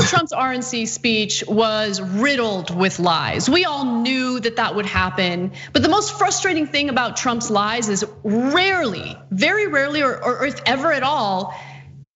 Trump's RNC speech was riddled with lies. We all knew that that would happen. But the most frustrating thing about Trump's lies is rarely, very rarely, or if ever at all,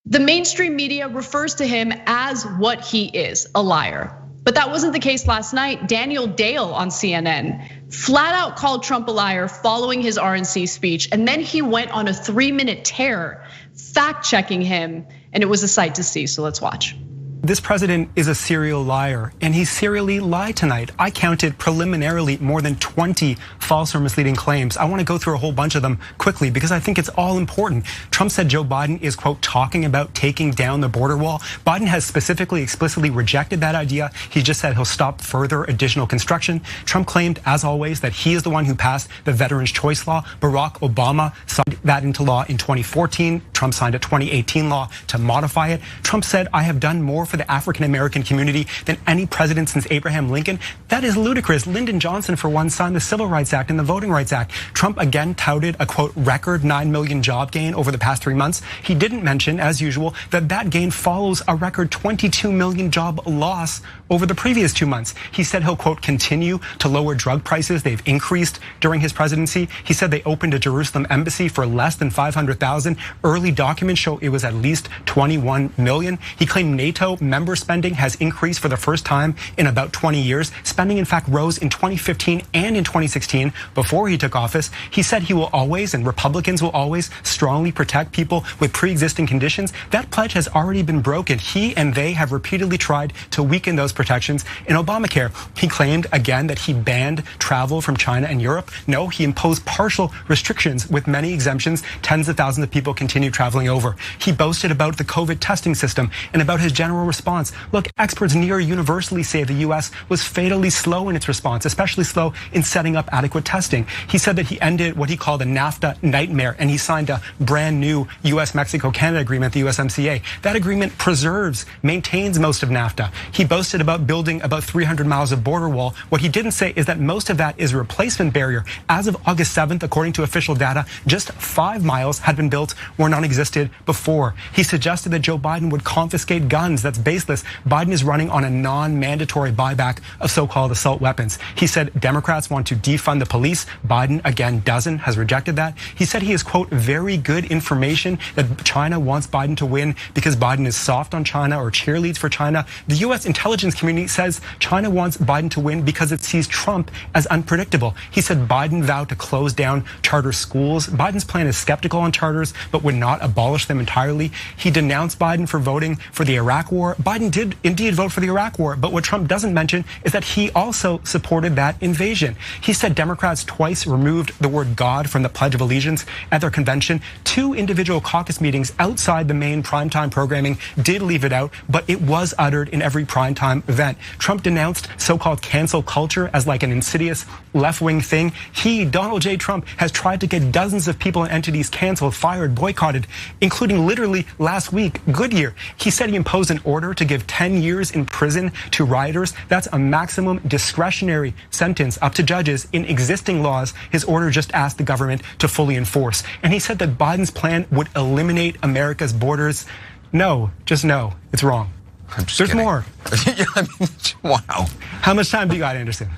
the mainstream media refers to him as what he is, a liar. But that wasn't the case last night. Daniel Dale on CNN flat out called Trump a liar following his RNC speech. And then he went on a 3-minute tear fact checking him. And it was a sight to see, so let's watch. This president is a serial liar, and he serially lied tonight. I counted preliminarily more than 20 false or misleading claims. I want to go through a whole bunch of them quickly because I think it's all important. Trump said Joe Biden is, quote, talking about taking down the border wall. Biden has specifically, explicitly rejected that idea. He just said he'll stop further additional construction. Trump claimed, as always, that he is the one who passed the Veterans' Choice Law. Barack Obama signed that into law in 2014. Trump signed a 2018 law to modify it. Trump said, I have done more for the African-American community than any president since Abraham Lincoln. That is ludicrous. Lyndon Johnson, for one, signed the Civil Rights Act and the Voting Rights Act. Trump again touted a, quote, record 9 million job gain over the past 3 months. He didn't mention, as usual, that that gain follows a record 22 million job loss over the previous 2 months. He said he'll, quote, continue to lower drug prices. They've increased during his presidency. He said they opened a Jerusalem embassy for less than 500,000. Early documents show it was at least 21 million. He claimed NATO member spending has increased for the first time in about 20 years. Spending, in fact, rose in 2015 and in 2016 before he took office. He said he will always, and Republicans will always, strongly protect people with pre-existing conditions. That pledge has already been broken. He and they have repeatedly tried to weaken those protections in Obamacare. He claimed again that he banned travel from China and Europe. No, he imposed partial restrictions with many exemptions. Tens of thousands of people continue traveling over. He boasted about the COVID testing system and about his general response. Look, experts near universally say the US was fatally slow in its response, especially slow in setting up adequate testing. He said that he ended what he called a NAFTA nightmare, and he signed a brand new US-Mexico-Canada agreement, the USMCA. That agreement preserves, maintains most of NAFTA. He boasted about building about 300 miles of border wall. What he didn't say is that most of that is a replacement barrier. As of August 7th, according to official data, just 5 miles had been built where none existed before. He suggested that Joe Biden would confiscate guns. That's baseless. Biden is running on a non-mandatory buyback of so-called assault weapons. He said Democrats want to defund the police. Biden, again, doesn't, has rejected that. He said he has, quote, very good information that China wants Biden to win because Biden is soft on China or cheerleads for China. The US intelligence community says China wants Biden to win because it sees Trump as unpredictable. He said Biden vowed to close down charter schools. Biden's plan is skeptical on charters, but would not abolish them entirely. He denounced Biden for voting for the Iraq war. Biden did indeed vote for the Iraq war, but what Trump doesn't mention is that he also supported that invasion. He said Democrats twice removed the word God from the Pledge of Allegiance at their convention. 2 individual caucus meetings outside the main primetime programming did leave it out, but it was uttered in every primetime event. Trump denounced so-called cancel culture as like an insidious left-wing thing. He, Donald J. Trump, has tried to get dozens of people and entities canceled, fired, boycotted, including literally last week, Goodyear. He said he imposed an order to give 10 years in prison to rioters. That's a maximum discretionary sentence up to judges in existing laws. His order just asked the government to fully enforce. And he said that Biden's plan would eliminate America's borders. No, just no, it's wrong. There's kidding. More. Yeah, I mean, wow. How much time do you got, Anderson?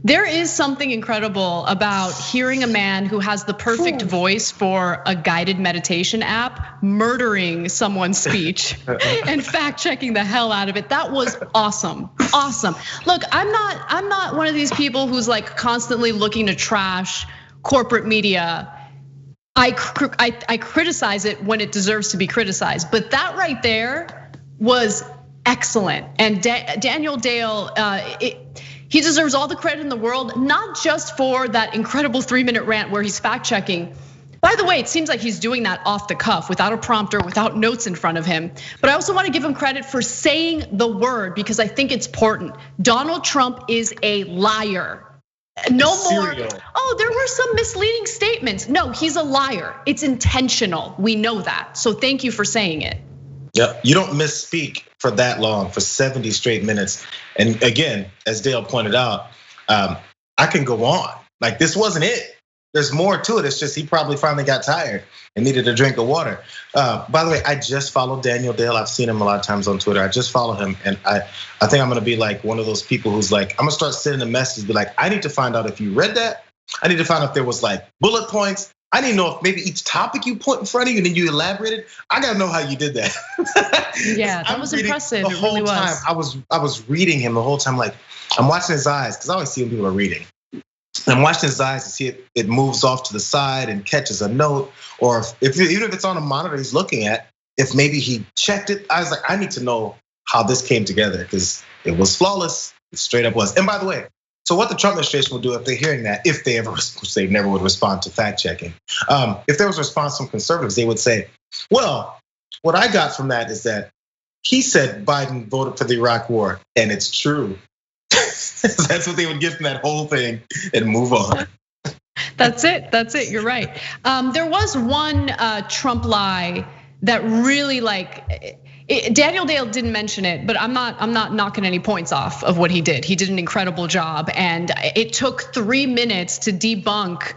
There is something incredible about hearing a man who has the perfect voice for a guided meditation app murdering someone's speech and fact checking the hell out of it. That was awesome, awesome. Look, I'm not one of these people who's like constantly looking to trash corporate media. I criticize it when it deserves to be criticized, but that right there was excellent. And Daniel Dale, he deserves all the credit in the world, not just for that incredible 3-minute rant where he's fact checking. By the way, it seems like he's doing that off the cuff without a prompter, without notes in front of him. But I also want to give him credit for saying the word because I think it's important. Donald Trump is a liar. No more. Oh, there were some misleading statements. No, he's a liar. It's intentional. We know that. So thank you for saying it. Yeah, you don't misspeak for that long, for 70 straight minutes. And again, as Dale pointed out, I can go on. Like this wasn't it. there's more to it. It's just he probably finally got tired and needed a drink of water. By the way, I just followed Daniel Dale. I've seen him a lot of times on Twitter. I just follow him, and I think I'm gonna be like one of those people who's like, I'm gonna start sending a message, be like, I need to find out if you read that. I need to find out if there was like bullet points. I need to know if maybe each topic you put in front of you and then you elaborated. I gotta know how you did that. Yeah, that was impressive. The whole time I was reading him the whole time, like I'm watching his eyes because I always see when people are reading. I'm watching his eyes to see it moves off to the side and catches a note, or even if it's on a monitor he's looking at, if maybe he checked it. I was like, I need to know how this came together because it was flawless. It straight up was. And by the way, so what the Trump administration will do if they're hearing that, if they ever, which they never would respond to fact checking. If there was a response from conservatives, they would say, well, what I got from that is that he said Biden voted for the Iraq war, and it's true. That's what they would get from that whole thing and move on. That's it, you're right. There was one Trump lie that really Daniel Dale didn't mention it, but I'm not knocking any points off of what he did. He did an incredible job, and it took 3 minutes to debunk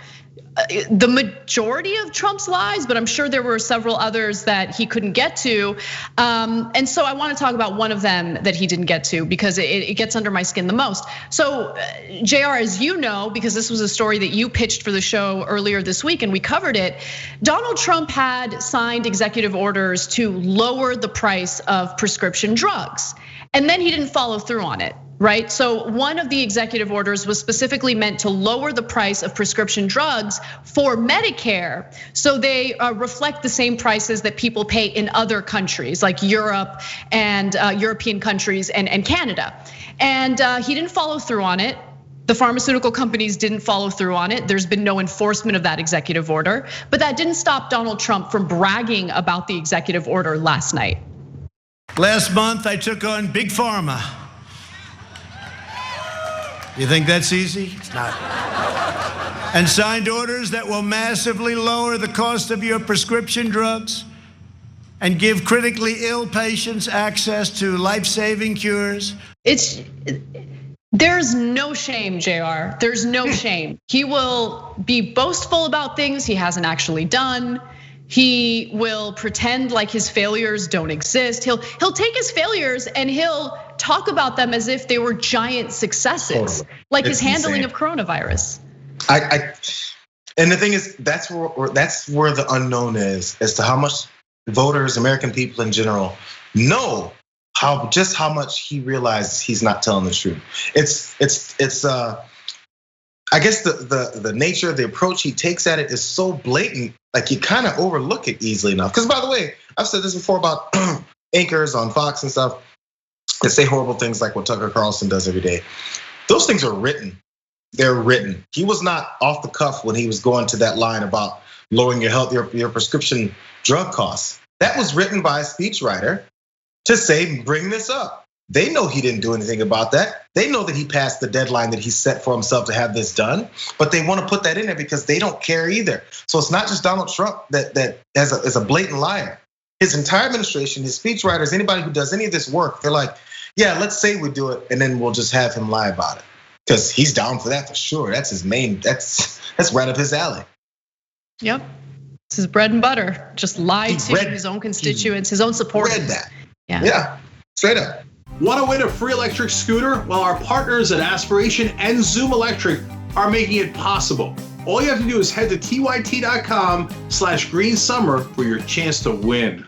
the majority of Trump's lies, but I'm sure there were several others that he couldn't get to. And so I want to talk about one of them that he didn't get to because it gets under my skin the most. So Jayar, as you know, because this was a story that you pitched for the show earlier this week and we covered it, Donald Trump had signed executive orders to lower the price of prescription drugs. And then he didn't follow through on it. Right, so one of the executive orders was specifically meant to lower the price of prescription drugs for Medicare, so they reflect the same prices that people pay in other countries like Europe and European countries and Canada. And he didn't follow through on it. The pharmaceutical companies didn't follow through on it. There's been no enforcement of that executive order, but that didn't stop Donald Trump from bragging about the executive order last night. Last month, I took on Big Pharma. You think that's easy? It's not. And signed orders that will massively lower the cost of your prescription drugs and give critically ill patients access to life-saving cures. There's no shame, Jayar. There's no shame. He will be boastful about things he hasn't actually done. He will pretend like his failures don't exist. He'll take his failures and he'll talk about them as if they were giant successes, like his handling of coronavirus. And the thing is, that's where the unknown is, as to how much voters, American people in general, know just how much he realizes he's not telling the truth. It's I guess the nature of the approach he takes at it is so blatant, like you kind of overlook it easily enough. Because by the way, I've said this before about anchors on Fox and stuff that say horrible things like what Tucker Carlson does every day. Those things are written. They're written. He was not off the cuff when he was going to that line about lowering your prescription drug costs. That was written by a speechwriter to say, bring this up. They know he didn't do anything about that. They know that he passed the deadline that he set for himself to have this done, but they want to put that in there because they don't care either. So it's not just Donald Trump that is a blatant liar. His entire administration, his speechwriters, anybody who does any of this work, they're like, yeah, let's say we do it, and then we'll just have him lie about it. Because he's down for that for sure. That's his main, that's right up his alley. Yep, it's his bread and butter. Just lie to his own constituents, his own supporters. Read that. Yeah, straight up. Want to win a free electric scooter? Well, our partners at Aspiration and Zoom Electric are making it possible. All you have to do is head to tyt.com/greensummer for your chance to win.